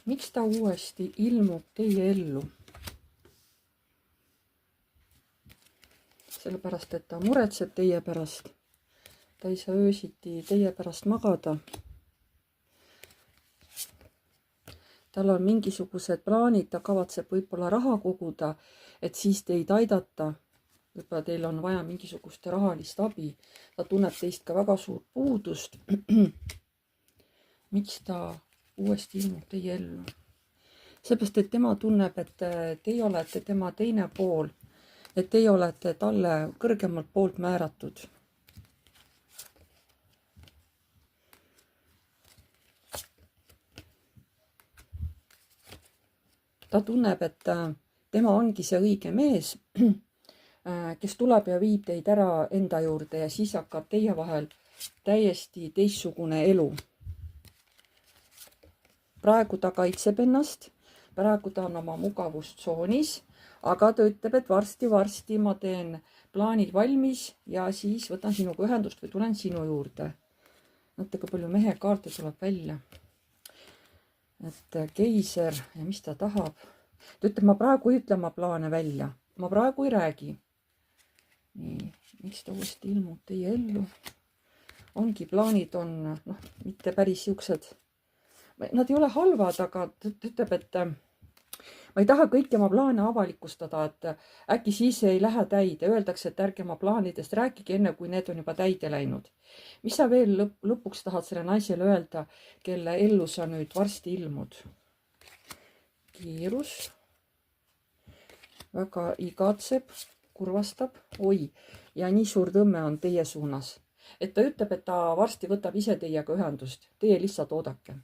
Miks ta uuesti ilmub teie ellu? Sellepärast, et ta muretseb teie pärast. Ta ei saa öösiti teie pärast magada. Tal on mingisugused plaanid, ta kavatseb võib-olla raha koguda, et siis teid aidata. Võib-olla teil on vaja mingisugust rahalist abi. Ta tunneb teist ka väga suurt puudust. Miks ta uuesti ilmub teie ellu? Seepärast, et tema tunneb, et teie olete tema teine pool, et teie olete talle kõrgemalt poolt määratud. Ta tunneb, et tema ongi see õige mees, kes tuleb ja viib teid ära enda juurde ja siis hakkab teie vahel täiesti teistsugune elu. Praegu ta kaitseb ennast, praegu ta on oma mugavustsoonis, aga ta ütleb, et varsti ma teen plaanid valmis ja siis võtan sinuga ühendust või tulen sinu juurde. Näete, kui palju mehe kaarte tuleb välja. Et keiser ja mis ta tahab. Ta ütleb, ma praegu ei ütle oma plaane välja. Ma praegu ei räägi. Nii, miks ta uuesti ilmub teie ellu? Ongi, plaanid on, mitte päris siuksed. Nad ei ole halvad, aga ta ütleb, et ma ei taha kõiki oma plaane avalikustada, et äkki siis ei lähe täide. Öeldakse, et ärge oma plaanidest rääkige enne, kui need on juba täide läinud. Mis sa veel lõpuks tahad selle naisele öelda, kelle ellu sa nüüd varsti ilmud? Kiirus. Väga igatseb, kurvastab. Oi, ja nii suur tõmme on teie suunas. Et ta ütleb, et ta varsti võtab ise teiega ühendust. Teie lihtsalt oodake.